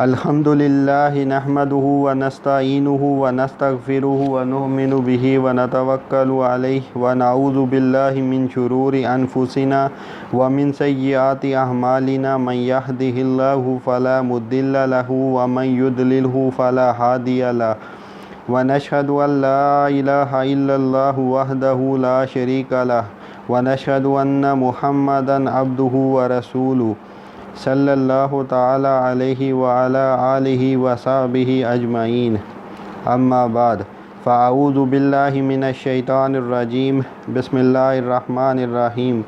الحمدللہ نحمدہ ونستعینہ ونستغفرہ ونؤمن بہ ونتوکل علیہ ونعوذ باللہ من شرور انفسنا ومن سیئات اعمالنا من یہدہ اللہ فلا مضل لہ ومن یضللہ فلا ہادی لہ ونشہد ان لا الہ الا اللہ وحدہ لا شریک لہ ونشہد ان محمدا عبدہ ورسولہ صلی اللہ تعالی علیہ وعلی آلہ وصحبہ اجمعین، اما بعد فاعوذ باللہ من الشیطان الرجیم، بسم اللہ الرحمن الرحیم۔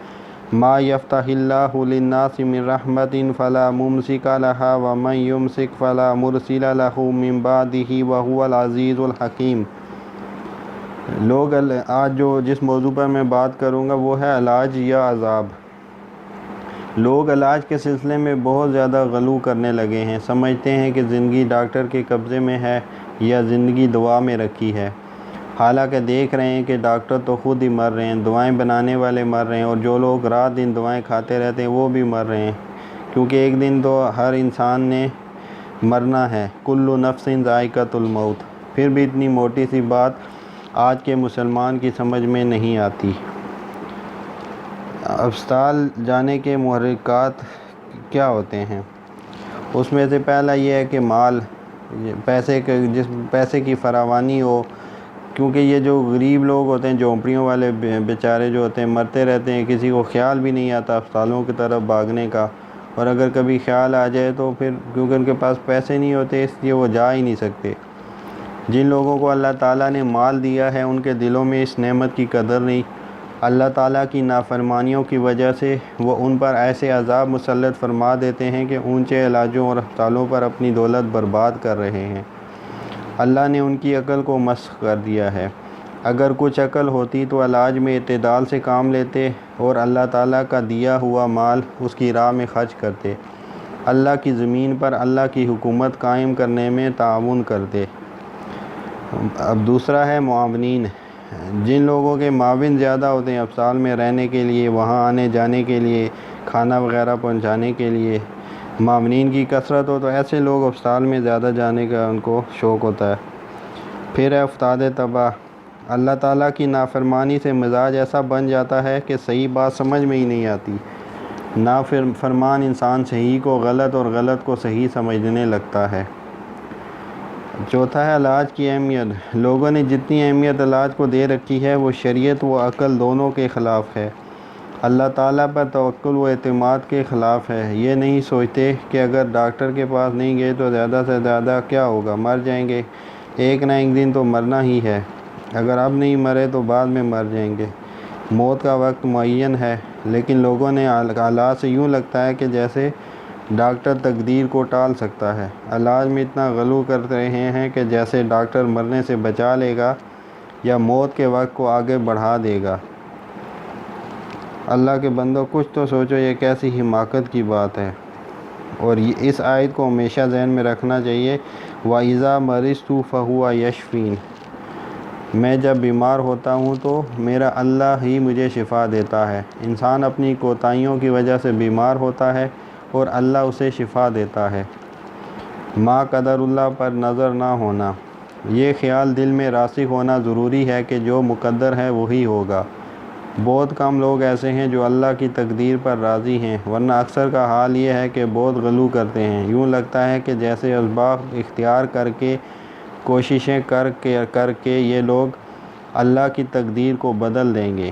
ما یفتح اللہ للناس من رحمت فلا ممسک لہا ومن یمسک فلا مرسل لہ من بعدہ وہو العزیز الحکیم۔ آج جس موضوع پر میں بات کروں گا وہ ہے علاج یا عذاب۔ لوگ علاج کے سلسلے میں بہت زیادہ غلو کرنے لگے ہیں، سمجھتے ہیں کہ زندگی ڈاکٹر کے قبضے میں ہے یا زندگی دعا میں رکھی ہے، حالانکہ دیکھ رہے ہیں کہ ڈاکٹر تو خود ہی مر رہے ہیں، دعائیں بنانے والے مر رہے ہیں، اور جو لوگ رات دن دعائیں کھاتے رہتے ہیں وہ بھی مر رہے ہیں، کیونکہ ایک دن تو ہر انسان نے مرنا ہے، کل نفس ذائقۃ الموت۔ پھر بھی اتنی موٹی سی بات آج کے مسلمان کی سمجھ میں نہیں آتی۔ اسپتال جانے کے محرکات کیا ہوتے ہیں؟ اس میں سے پہلا یہ ہے کہ مال، پیسے کی فراوانی ہو، کیونکہ یہ جو غریب لوگ ہوتے ہیں، جھونپڑیوں والے بیچارے جو ہوتے ہیں، مرتے رہتے ہیں، کسی کو خیال بھی نہیں آتا اسپتالوں کی طرف بھاگنے کا، اور اگر کبھی خیال آ جائے تو پھر کیونکہ ان کے پاس پیسے نہیں ہوتے اس لیے وہ جا ہی نہیں سکتے۔ جن لوگوں کو اللہ تعالیٰ نے مال دیا ہے ان کے دلوں میں اس نعمت کی قدر نہیں، اللہ تعالیٰ کی نافرمانیوں کی وجہ سے وہ ان پر ایسے عذاب مسلط فرما دیتے ہیں کہ اونچے علاجوں اور ہسپتالوں پر اپنی دولت برباد کر رہے ہیں۔ اللہ نے ان کی عقل کو مسخ کر دیا ہے۔ اگر کچھ عقل ہوتی تو علاج میں اعتدال سے کام لیتے اور اللہ تعالیٰ کا دیا ہوا مال اس کی راہ میں خرچ کرتے، اللہ کی زمین پر اللہ کی حکومت قائم کرنے میں تعاون کرتے۔ اب دوسرا ہے معاونین۔ جن لوگوں کے معاون زیادہ ہوتے ہیں اسپتال میں رہنے کے لیے، وہاں آنے جانے کے لیے، کھانا وغیرہ پہنچانے کے لیے معاونین کی کثرت ہو تو ایسے لوگ اسپتال میں زیادہ جانے کا ان کو شوق ہوتا ہے۔ پھر ہے افتاد تباہ۔ اللہ تعالیٰ کی نافرمانی سے مزاج ایسا بن جاتا ہے کہ صحیح بات سمجھ میں ہی نہیں آتی۔ نافرمان انسان صحیح کو غلط اور غلط کو صحیح سمجھنے لگتا ہے۔ چوتھا ہے علاج کی اہمیت۔ لوگوں نے جتنی اہمیت علاج کو دے رکھی ہے وہ شریعت و عقل دونوں کے خلاف ہے، اللہ تعالیٰ پر توکل و اعتماد کے خلاف ہے۔ یہ نہیں سوچتے کہ اگر ڈاکٹر کے پاس نہیں گئے تو زیادہ سے زیادہ کیا ہوگا، مر جائیں گے، ایک نہ ایک دن تو مرنا ہی ہے، اگر اب نہیں مرے تو بعد میں مر جائیں گے، موت کا وقت معین ہے۔ لیکن لوگوں نے حالات سے یوں لگتا ہے کہ جیسے ڈاکٹر تقدیر کو ٹال سکتا ہے، علاج میں اتنا غلو کر رہے ہیں کہ جیسے ڈاکٹر مرنے سے بچا لے گا یا موت کے وقت کو آگے بڑھا دے گا۔ اللہ کے بندوں کچھ تو سوچو، یہ کیسی حماقت کی بات ہے۔ اور اس آیت کو ہمیشہ ذہن میں رکھنا چاہیے، وَإِذَا مَرِضْتُ فَهُوَ يَشْفِينِ۔ میں جب بیمار ہوتا ہوں تو میرا اللہ ہی مجھے شفا دیتا ہے۔ انسان اپنی کوتاہیوں کی وجہ سے بیمار ہوتا ہے اور اللہ اسے شفا دیتا ہے۔ ما قدر اللہ پر نظر نہ ہونا۔ یہ خیال دل میں راسخ ہونا ضروری ہے کہ جو مقدر ہے وہی ہوگا۔ بہت کم لوگ ایسے ہیں جو اللہ کی تقدیر پر راضی ہیں، ورنہ اکثر کا حال یہ ہے کہ بہت غلو کرتے ہیں۔ یوں لگتا ہے کہ جیسے اسباب اختیار کر کے، کوششیں کر کے یہ لوگ اللہ کی تقدیر کو بدل دیں گے۔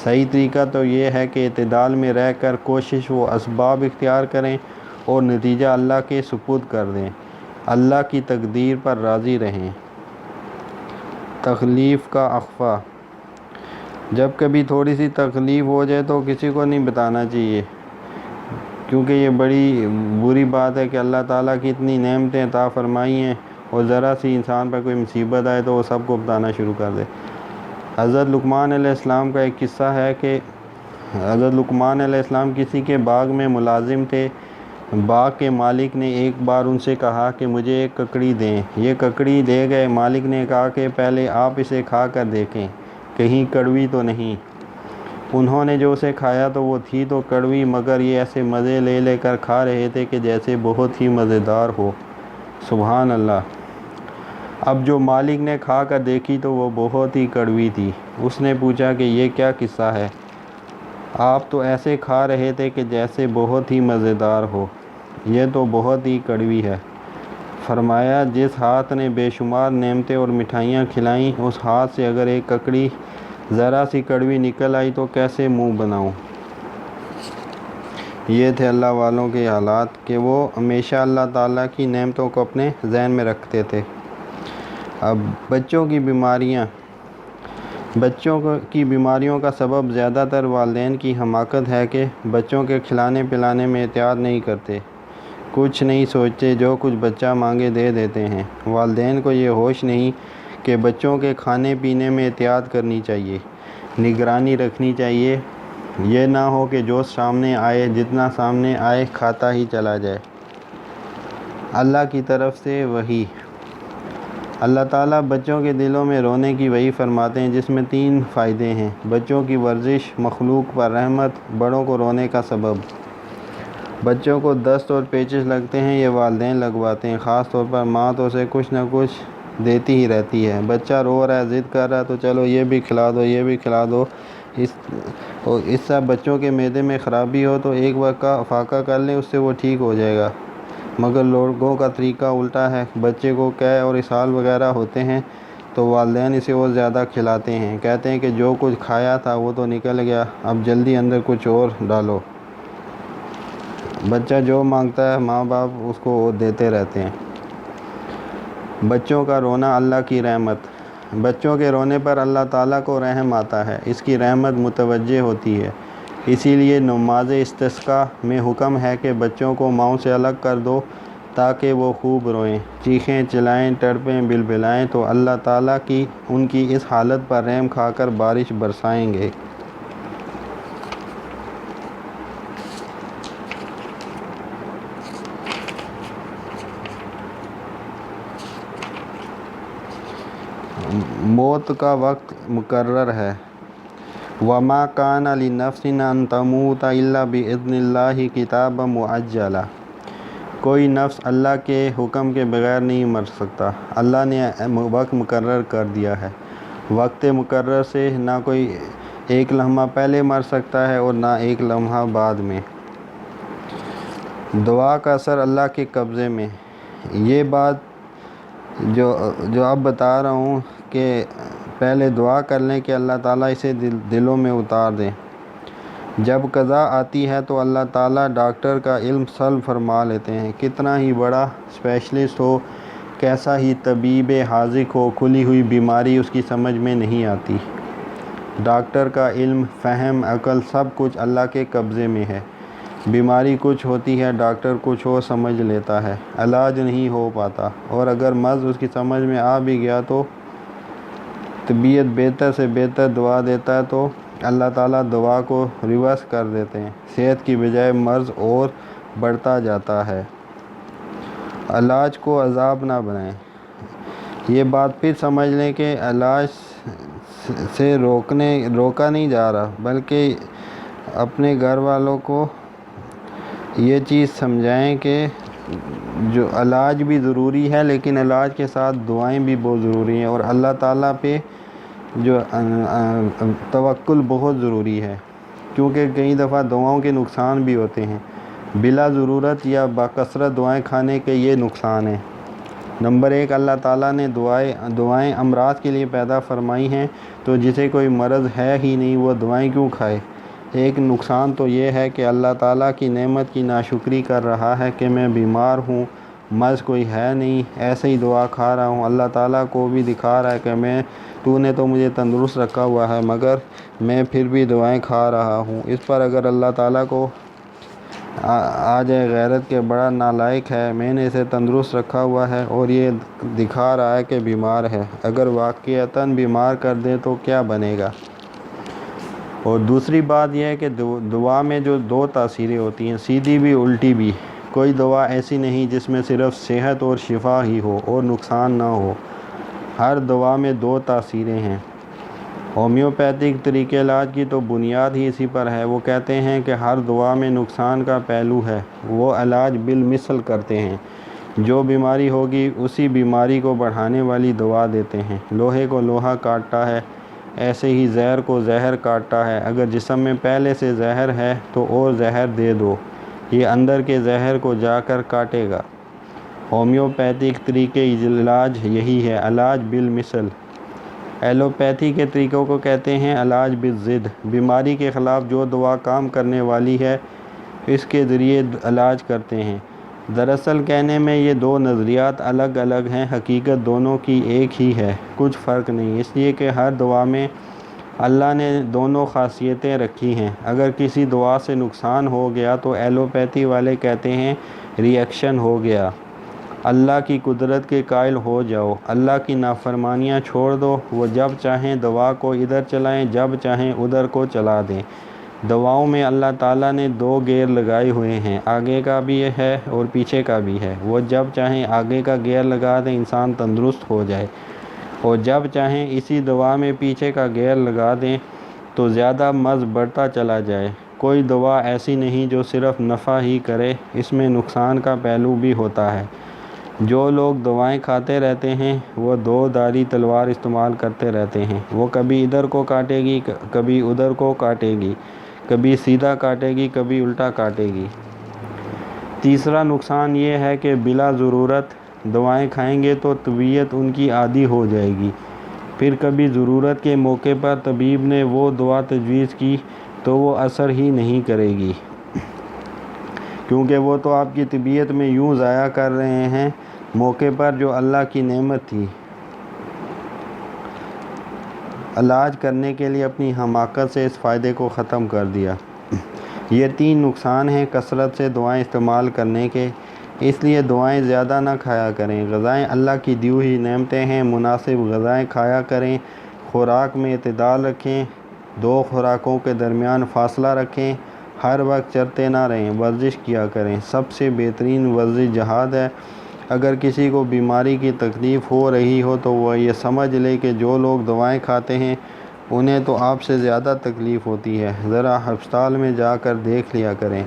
صحیح طریقہ تو یہ ہے کہ اعتدال میں رہ کر کوشش و اسباب اختیار کریں اور نتیجہ اللہ کے سپرد کر دیں، اللہ کی تقدیر پر راضی رہیں۔ تکلیف کا اخفا۔ جب کبھی تھوڑی سی تکلیف ہو جائے تو کسی کو نہیں بتانا چاہیے، کیونکہ یہ بڑی بری بات ہے کہ اللہ تعالیٰ کی اتنی نعمتیں عطا فرمائی ہیں اور ذرا سی انسان پر کوئی مصیبت آئے تو وہ سب کو بتانا شروع کر دے۔ حضرت لقمان علیہ السلام کا ایک قصہ ہے کہ حضرت لقمان علیہ السلام کسی کے باغ میں ملازم تھے۔ باغ کے مالک نے ایک بار ان سے کہا کہ مجھے ایک ککڑی دیں۔ یہ ککڑی دے گئے۔ مالک نے کہا کہ پہلے آپ اسے کھا کر دیکھیں، کہیں کڑوی تو نہیں۔ انہوں نے جو اسے کھایا تو وہ تھی تو کڑوی، مگر یہ ایسے مزے لے لے کر کھا رہے تھے کہ جیسے بہت ہی مزیدار ہو۔ سبحان اللہ۔ اب جو مالک نے کھا کر دیکھی تو وہ بہت ہی کڑوی تھی۔ اس نے پوچھا کہ یہ کیا قصہ ہے؟ آپ تو ایسے کھا رہے تھے کہ جیسے بہت ہی مزیدار ہو، یہ تو بہت ہی کڑوی ہے۔ فرمایا جس ہاتھ نے بے شمار نعمتیں اور مٹھائیاں کھلائیں، اس ہاتھ سے اگر ایک ککڑی ذرا سی کڑوی نکل آئی تو کیسے منہ بناؤں۔ یہ تھے اللہ والوں کے حالات کہ وہ ہمیشہ اللہ تعالیٰ کی نعمتوں کو اپنے ذہن میں رکھتے تھے۔ اب بچوں کی بیماریوں کا سبب زیادہ تر والدین کی حماقت ہے کہ بچوں کے کھلانے پلانے میں احتیاط نہیں کرتے، کچھ نہیں سوچتے، جو کچھ بچہ مانگے دے دیتے ہیں۔ والدین کو یہ ہوش نہیں کہ بچوں کے کھانے پینے میں احتیاط کرنی چاہیے، نگرانی رکھنی چاہیے، یہ نہ ہو کہ جو سامنے آئے، جتنا سامنے آئے کھاتا ہی چلا جائے۔ اللہ کی طرف سے وحی۔ اللہ تعالیٰ بچوں کے دلوں میں رونے کی وحی فرماتے ہیں، جس میں 3 فائدے ہیں۔ بچوں کی ورزش، مخلوق پر رحمت، بڑوں کو رونے کا سبب۔ بچوں کو دست اور پیچش لگتے ہیں، یہ والدین لگواتے ہیں، خاص طور پر ماں تو اسے کچھ نہ کچھ دیتی ہی رہتی ہے۔ بچہ رو رہا ہے، ضد کر رہا ہے تو چلو یہ بھی کھلا دو، یہ بھی کھلا دو۔ اس سے بچوں کے معدے میں خرابی ہو تو ایک وقت کا افاقہ کر لیں، اس سے وہ ٹھیک ہو جائے گا۔ مگر لوگوں کا طریقہ الٹا ہے، بچے کو قے اور اسہال وغیرہ ہوتے ہیں تو والدین اسے اور زیادہ کھلاتے ہیں، کہتے ہیں کہ جو کچھ کھایا تھا وہ تو نکل گیا، اب جلدی اندر کچھ اور ڈالو۔ بچہ جو مانگتا ہے ماں باپ اس کو دیتے رہتے ہیں۔ بچوں کا رونا اللہ کی رحمت۔ بچوں کے رونے پر اللہ تعالیٰ کو رحم آتا ہے، اس کی رحمت متوجہ ہوتی ہے۔ اسی لیے نماز استسقاء میں حکم ہے کہ بچوں کو ماؤں سے الگ کر دو تاکہ وہ خوب روئیں، چیخیں، چلائیں، تڑپیں، بلبلائیں تو اللہ تعالیٰ ان کی اس حالت پر رحم کھا کر بارش برسائیں گے۔ موت کا وقت مقرر ہے۔ وَمَا كَانَ لِنَفْسٍ أَن تَمُوتَ إِلَّا بِإِذْنِ اللَّهِ كِتَابًا مُعَجَّلًا۔ کوئی نفس اللہ کے حکم کے بغیر نہیں مر سکتا، اللہ نے وقت مقرر کر دیا ہے۔ وقت مقرر سے نہ کوئی ایک لمحہ پہلے مر سکتا ہے اور نہ ایک لمحہ بعد میں۔ دعا کا اثر اللہ کے قبضے میں۔ یہ بات جو اب بتا رہا ہوں کہ پہلے دعا کر لیں کہ اللہ تعالیٰ اسے دلوں میں اتار دیں۔ جب قضا آتی ہے تو اللہ تعالیٰ ڈاکٹر کا علم سلب فرما لیتے ہیں، کتنا ہی بڑا اسپیشلسٹ ہو، کیسا ہی طبیب حاذق ہو، کھلی ہوئی بیماری اس کی سمجھ میں نہیں آتی۔ ڈاکٹر کا علم، فہم، عقل سب کچھ اللہ کے قبضے میں ہے۔ بیماری کچھ ہوتی ہے، ڈاکٹر کچھ اور سمجھ لیتا ہے، علاج نہیں ہو پاتا، اور اگر مرض اس کی سمجھ میں آ بھی گیا تو طبیعت بہتر سے بہتر دوا دیتا ہے تو اللہ تعالیٰ دوا کو ریورس کر دیتے ہیں، صحت کی بجائے مرض اور بڑھتا جاتا ہے۔ علاج کو عذاب نہ بنائیں۔ یہ بات پھر سمجھ لیں کہ علاج سے روکا نہیں جا رہا، بلکہ اپنے گھر والوں کو یہ چیز سمجھائیں کہ جو علاج بھی ضروری ہے لیکن علاج کے ساتھ دعائیں بھی بہت ضروری ہیں، اور اللہ تعالیٰ پہ جو توکل بہت ضروری ہے، کیونکہ کئی دفعہ دعاؤں کے نقصان بھی ہوتے ہیں۔ بلا ضرورت یا بکثرت دعائیں کھانے کے یہ نقصان ہیں۔ نمبر 1، اللہ تعالیٰ نے دعائیں امراض کے لیے پیدا فرمائی ہیں، تو جسے کوئی مرض ہے ہی نہیں وہ دعائیں کیوں کھائے؟ ایک نقصان تو یہ ہے کہ اللہ تعالیٰ کی نعمت کی ناشکری کر رہا ہے کہ میں بیمار ہوں، مرض کوئی ہے نہیں، ایسے ہی دعا کھا رہا ہوں۔ اللہ تعالیٰ کو بھی دکھا رہا ہے کہ تو نے تو مجھے تندرست رکھا ہوا ہے، مگر میں پھر بھی دعائیں کھا رہا ہوں۔ اس پر اگر اللہ تعالیٰ کو آ جائے غیرت کہ بڑا نالائق ہے، میں نے اسے تندرست رکھا ہوا ہے اور یہ دکھا رہا ہے کہ بیمار ہے، اگر واقعتاً بیمار کر دے تو کیا بنے گا؟ اور دوسری بات یہ ہے کہ دعا میں جو 2 تاثیریں ہوتی ہیں، سیدھی بھی الٹی بھی۔ کوئی دعا ایسی نہیں جس میں صرف صحت اور شفا ہی ہو اور نقصان نہ ہو۔ ہر دعا میں 2 تاثیریں ہیں۔ ہومیوپیتھک طریقہ علاج کی تو بنیاد ہی اسی پر ہے۔ وہ کہتے ہیں کہ ہر دعا میں نقصان کا پہلو ہے، وہ علاج بالمثل کرتے ہیں۔ جو بیماری ہوگی اسی بیماری کو بڑھانے والی دوا دیتے ہیں۔ لوہے کو لوہا کاٹتا ہے، ایسے ہی زہر کو زہر کاٹتا ہے۔ اگر جسم میں پہلے سے زہر ہے تو اور زہر دے دو، یہ اندر کے زہر کو جا کر کاٹے گا۔ ہومیوپیتھک طریقے علاج یہی ہے، علاج بالمثل۔ ایلوپیتھی کے طریقوں کو کہتے ہیں علاج بالضد۔ بیماری کے خلاف جو دوا کام کرنے والی ہے اس کے ذریعے علاج کرتے ہیں۔ دراصل کہنے میں یہ دو نظریات الگ الگ ہیں، حقیقت دونوں کی ایک ہی ہے، کچھ فرق نہیں، اس لیے کہ ہر دوا میں اللہ نے دونوں خاصیتیں رکھی ہیں۔ اگر کسی دوا سے نقصان ہو گیا تو ایلوپیتھی والے کہتے ہیں ری ایکشن ہو گیا۔ اللہ کی قدرت کے قائل ہو جاؤ، اللہ کی نافرمانیاں چھوڑ دو، وہ جب چاہیں دوا کو ادھر چلائیں، جب چاہیں ادھر کو چلا دیں۔ دواؤں میں اللہ تعالیٰ نے دو گیئر لگائے ہوئے ہیں، آگے کا بھی ہے اور پیچھے کا بھی ہے۔ وہ جب چاہیں آگے کا گیئر لگا دیں، انسان تندرست ہو جائے، اور جب چاہیں اسی دوا میں پیچھے کا گیئر لگا دیں تو زیادہ مرض بڑھتا چلا جائے۔ کوئی دوا ایسی نہیں جو صرف نفع ہی کرے، اس میں نقصان کا پہلو بھی ہوتا ہے۔ جو لوگ دوائیں کھاتے رہتے ہیں وہ دو دھاری تلوار استعمال کرتے رہتے ہیں، وہ کبھی ادھر کو کاٹے گی، کبھی ادھر کو کاٹے گی، کبھی سیدھا کاٹے گی، کبھی الٹا کاٹے گی۔ تیسرا نقصان یہ ہے کہ بلا ضرورت دوائیں کھائیں گے تو طبیعت ان کی عادی ہو جائے گی، پھر کبھی ضرورت کے موقع پر طبیب نے وہ دوا تجویز کی تو وہ اثر ہی نہیں کرے گی، کیونکہ وہ تو آپ کی طبیعت میں یوں ضائع کر رہے ہیں موقع پر جو اللہ کی نعمت تھی۔ علاج کرنے کے لیے اپنی حماقت سے اس فائدے کو ختم کر دیا۔ یہ تین نقصان ہیں کثرت سے دعائیں استعمال کرنے کے، اس لیے دعائیں زیادہ نہ کھایا کریں۔ غذائیں اللہ کی دی ہوئی نعمتیں ہیں، مناسب غذائیں کھایا کریں، خوراک میں اعتدال رکھیں، دو خوراکوں کے درمیان فاصلہ رکھیں، ہر وقت چرتے نہ رہیں، ورزش کیا کریں۔ سب سے بہترین ورزش جہاد ہے۔ اگر کسی کو بیماری کی تکلیف ہو رہی ہو تو وہ یہ سمجھ لے کہ جو لوگ دوائیں کھاتے ہیں انہیں تو آپ سے زیادہ تکلیف ہوتی ہے، ذرا ہسپتال میں جا کر دیکھ لیا کریں۔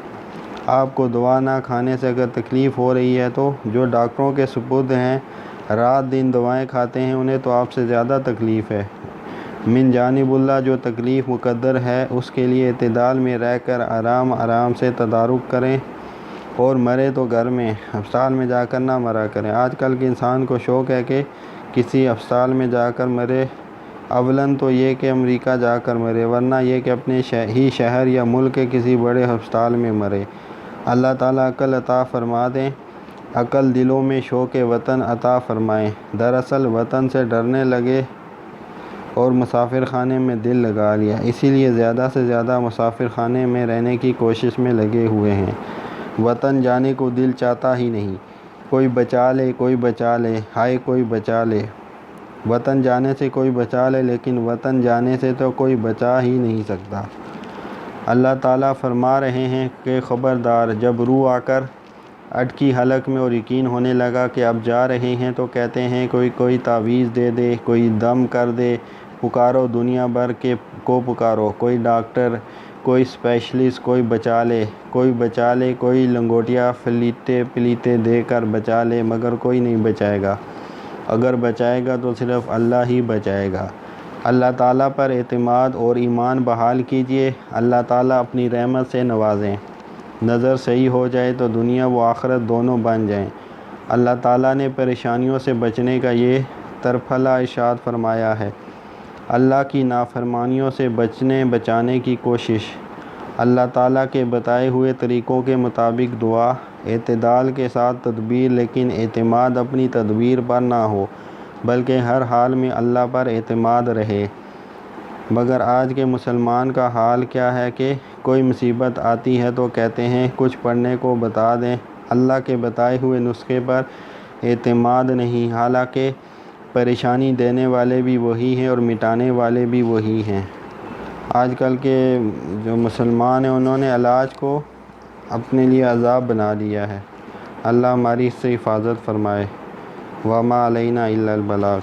آپ کو دوا نہ کھانے سے اگر تکلیف ہو رہی ہے تو جو ڈاکٹروں کے سپرد ہیں، رات دن دوائیں کھاتے ہیں، انہیں تو آپ سے زیادہ تکلیف ہے۔ من جانب اللہ جو تکلیف مقدر ہے اس کے لیے اعتدال میں رہ کر آرام آرام سے تدارک کریں، اور مرے تو گھر میں، ہسپتال میں جا کر نہ مرا کریں۔ آج کل کے انسان کو شوق ہے کہ کسی ہسپتال میں جا کر مرے، اولاً تو یہ کہ امریکہ جا کر مرے، ورنہ یہ کہ اپنے ہی شہر یا ملک کے کسی بڑے ہسپتال میں مرے۔ اللہ تعالیٰ عقل عطا فرما دیں، عقل دلوں میں شوق وطن عطا فرمائیں۔ دراصل وطن سے ڈرنے لگے اور مسافر خانے میں دل لگا لیا، اسی لیے زیادہ سے زیادہ مسافر خانے میں رہنے کی کوشش میں لگے ہوئے ہیں، وطن جانے کو دل چاہتا ہی نہیں۔ کوئی بچا لے، کوئی بچا لے، ہائے کوئی بچا لے۔ وطن جانے سے کوئی بچا لے لیکن وطن جانے سے تو کوئی بچا ہی نہیں سکتا۔ اللہ تعالیٰ فرما رہے ہیں کہ خبردار، جب روح آ کر اٹکی حلق میں اور یقین ہونے لگا کہ اب جا رہے ہیں تو کہتے ہیں کوئی تعویذ دے دے، کوئی دم کر دے، پکارو دنیا بھر کے کو پکارو، کوئی ڈاکٹر، کوئی اسپیشلسٹ، کوئی بچا لے، کوئی بچا لے، کوئی لنگوٹیا پلیتے دے کر بچا لے، مگر کوئی نہیں بچائے گا۔ اگر بچائے گا تو صرف اللہ ہی بچائے گا۔ اللہ تعالیٰ پر اعتماد اور ایمان بحال کیجیے، اللہ تعالیٰ اپنی رحمت سے نوازیں، نظر صحیح ہو جائے تو دنیا و آخرت دونوں بن جائیں۔ اللہ تعالیٰ نے پریشانیوں سے بچنے کا یہ ترپھلہ ارشاد فرمایا ہے۔ اللہ کی نافرمانیوں سے بچانے کی کوشش، اللہ تعالیٰ کے بتائے ہوئے طریقوں کے مطابق دعا، اعتدال کے ساتھ تدبیر، لیکن اعتماد اپنی تدبیر پر نہ ہو بلکہ ہر حال میں اللہ پر اعتماد رہے۔ مگر آج کے مسلمان کا حال کیا ہے کہ کوئی مصیبت آتی ہے تو کہتے ہیں کچھ پڑھنے کو بتا دیں، اللہ کے بتائے ہوئے نسخے پر اعتماد نہیں، حالانکہ پریشانی دینے والے بھی وہی ہیں اور مٹانے والے بھی وہی ہیں۔ آج کل کے جو مسلمان ہیں انہوں نے علاج کو اپنے لیے عذاب بنا لیا ہے۔ اللہ ہماری اس سے حفاظت فرمائے۔ وما علینا الا البلاغ۔